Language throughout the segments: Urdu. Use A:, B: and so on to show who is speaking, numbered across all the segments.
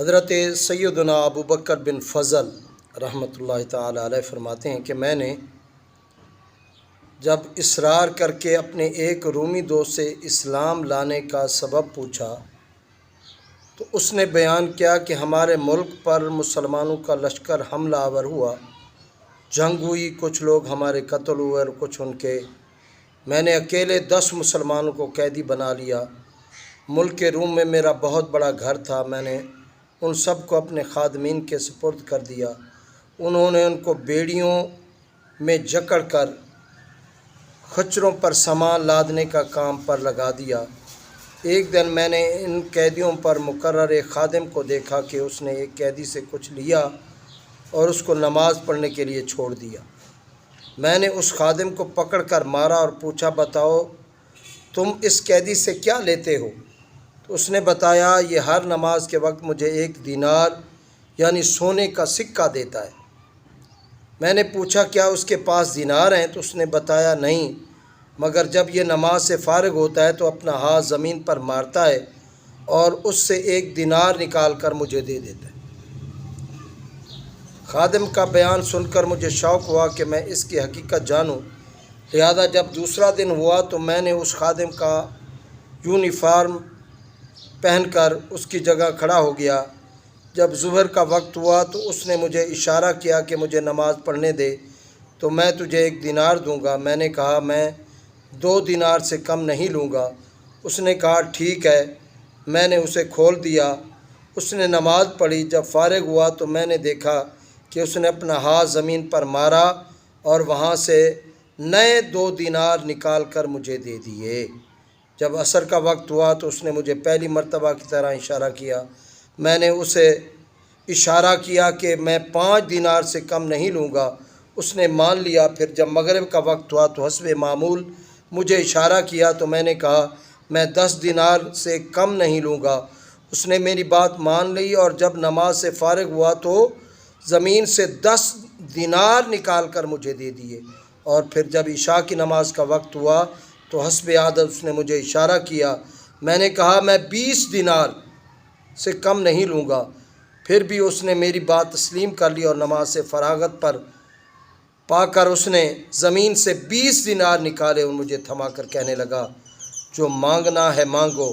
A: حضرت سیدنا ابو بکر بن فضل رحمۃ اللہ تعالی علیہ فرماتے ہیں کہ میں نے جب اصرار کر کے اپنے ایک رومی دوست سے اسلام لانے کا سبب پوچھا تو اس نے بیان کیا کہ ہمارے ملک پر مسلمانوں کا لشکر حملہ آور ہوا، جنگ ہوئی، کچھ لوگ ہمارے قتل ہوئے اور کچھ ان کے۔ میں نے اکیلے 10 مسلمانوں کو قیدی بنا لیا۔ ملک روم میں میرا بہت بڑا گھر تھا، میں نے ان سب کو اپنے خادمین کے سپرد کر دیا۔ انہوں نے ان کو بیڑیوں میں جکڑ کر خچروں پر سامان لادنے کا کام پر لگا دیا۔ ایک دن میں نے ان قیدیوں پر مقرر ایک خادم کو دیکھا کہ اس نے ایک قیدی سے کچھ لیا اور اس کو نماز پڑھنے کے لیے چھوڑ دیا۔ میں نے اس خادم کو پکڑ کر مارا اور پوچھا، بتاؤ تم اس قیدی سے کیا لیتے ہو؟ تو اس نے بتایا، یہ ہر نماز کے وقت مجھے 1 دینار یعنی سونے کا سکہ دیتا ہے۔ میں نے پوچھا، کیا اس کے پاس دینار ہیں؟ تو اس نے بتایا، نہیں، مگر جب یہ نماز سے فارغ ہوتا ہے تو اپنا ہاتھ زمین پر مارتا ہے اور اس سے 1 دینار نکال کر مجھے دے دیتا ہے۔ خادم کا بیان سن کر مجھے شوق ہوا کہ میں اس کی حقیقت جانوں، لہذا جب دوسرا دن ہوا تو میں نے اس خادم کا یونیفارم پہن کر اس کی جگہ کھڑا ہو گیا۔ جب ظہر کا وقت ہوا تو اس نے مجھے اشارہ کیا کہ مجھے نماز پڑھنے دے تو میں تجھے 1 دینار دوں گا۔ میں نے کہا، میں 2 دینار سے کم نہیں لوں گا۔ اس نے کہا، ٹھیک ہے۔ میں نے اسے کھول دیا۔ اس نے نماز پڑھی۔ جب فارغ ہوا تو میں نے دیکھا کہ اس نے اپنا ہاتھ زمین پر مارا اور وہاں سے نئے 2 دینار نکال کر مجھے دے دیے۔ جب عصر کا وقت ہوا تو اس نے مجھے پہلی مرتبہ کی طرح اشارہ کیا۔ میں نے اسے اشارہ کیا کہ میں 5 دینار سے کم نہیں لوں گا۔ اس نے مان لیا۔ پھر جب مغرب کا وقت ہوا تو حسب معمول مجھے اشارہ کیا تو میں نے کہا، میں 10 دینار سے کم نہیں لوں گا۔ اس نے میری بات مان لی اور جب نماز سے فارغ ہوا تو زمین سے 10 دینار نکال کر مجھے دے دیے۔ اور پھر جب عشاء کی نماز کا وقت ہوا تو حسب عادت اس نے مجھے اشارہ کیا۔ میں نے کہا، میں 20 دینار سے کم نہیں لوں گا۔ پھر بھی اس نے میری بات تسلیم کر لی اور نماز سے فراغت پر پا کر اس نے زمین سے 20 دینار نکالے اور مجھے تھما کر کہنے لگا، جو مانگنا ہے مانگو،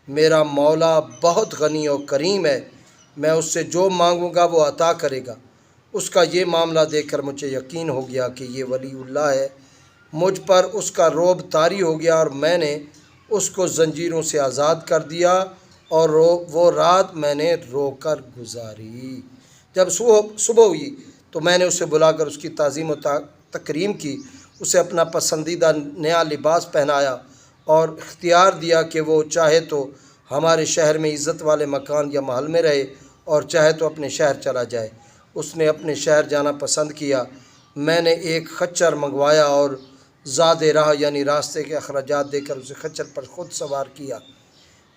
A: میرا مولا بہت غنی اور کریم ہے، میں اس سے جو مانگوں گا وہ عطا کرے گا۔ اس کا یہ معاملہ دیکھ کر مجھے یقین ہو گیا کہ یہ ولی اللہ ہے۔ مجھ پر اس کا رعب طاری ہو گیا اور میں نے اس کو زنجیروں سے آزاد کر دیا اور وہ رات میں نے رو کر گزاری۔ جب صبح ہوئی تو میں نے اسے بلا کر اس کی تعظیم و تکریم کی، اسے اپنا پسندیدہ نیا لباس پہنایا اور اختیار دیا کہ وہ چاہے تو ہمارے شہر میں عزت والے مکان یا محل میں رہے اور چاہے تو اپنے شہر چلا جائے۔ اس نے اپنے شہر جانا پسند کیا۔ میں نے ایک خچر منگوایا اور زاد راہ یعنی راستے کے اخراجات دے کر اسے خچر پر خود سوار کیا۔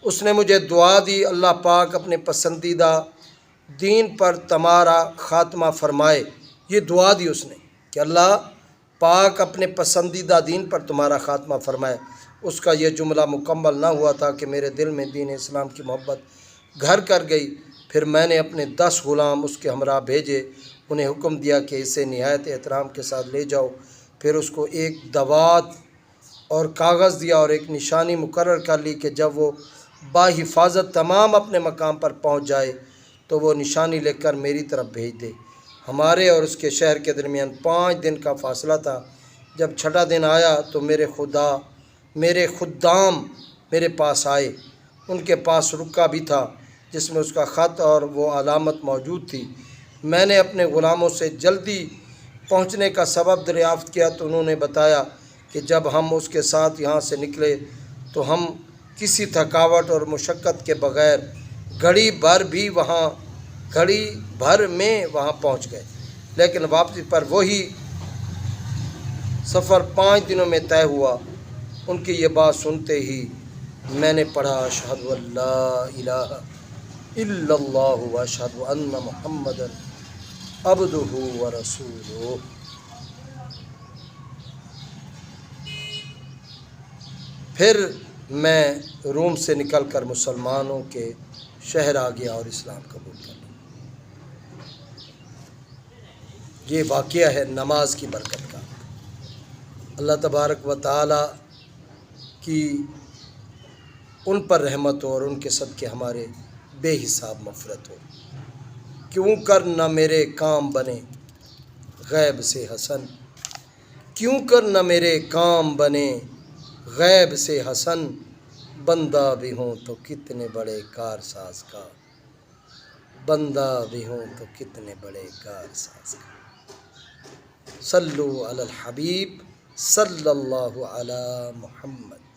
A: اس نے مجھے دعا دی، اللہ پاک اپنے پسندیدہ دین پر تمہارا خاتمہ فرمائے۔ یہ دعا دی اس نے کہ اللہ پاک اپنے پسندیدہ دین پر تمہارا خاتمہ فرمائے۔ اس کا یہ جملہ مکمل نہ ہوا تھا کہ میرے دل میں دین اسلام کی محبت گھر کر گئی۔ پھر میں نے اپنے 10 غلام اس کے ہمراہ بھیجے، انہیں حکم دیا کہ اسے نہایت احترام کے ساتھ لے جاؤ۔ پھر اس کو ایک دوات اور کاغذ دیا اور ایک نشانی مقرر کر لی کہ جب وہ باحفاظت تمام اپنے مقام پر پہنچ جائے تو وہ نشانی لے کر میری طرف بھیج دے۔ ہمارے اور اس کے شہر کے درمیان 5 دن کا فاصلہ تھا۔ جب 6واں دن آیا تو میرے خدام میرے پاس آئے۔ ان کے پاس رکا بھی تھا جس میں اس کا خط اور وہ علامت موجود تھی۔ میں نے اپنے غلاموں سے جلدی پہنچنے کا سبب دریافت کیا تو انہوں نے بتایا کہ جب ہم اس کے ساتھ یہاں سے نکلے تو ہم کسی تھکاوٹ اور مشقت کے بغیر گھڑی بھر میں وہاں پہنچ گئے، لیکن واپسی پر وہی سفر 5 دنوں میں طے ہوا۔ ان کی یہ بات سنتے ہی میں نے پڑھا، اشہد ان لا الہ الا اللہ و اشہد ان محمدا عبدہ و رسولہ۔ پھر میں روم سے نکل کر مسلمانوں کے شہر آ گیا اور اسلام قبول کر لیا۔ یہ واقعہ ہے نماز کی برکت کا۔ اللہ تبارک و تعالی کی ان پر رحمت ہو اور ان کے صدقے ہمارے بے حساب مغفرت ہو۔ کیوں کر نہ میرے کام بنے غیب سے حسن، کیوں کر نہ میرے کام بنے غیب سے حسن، بندہ بھی ہوں تو کتنے بڑے کارساز کا، بندہ بھی ہوں تو کتنے بڑے کارساز کا۔ صلو علی الحبیب صلی اللہ علی محمد۔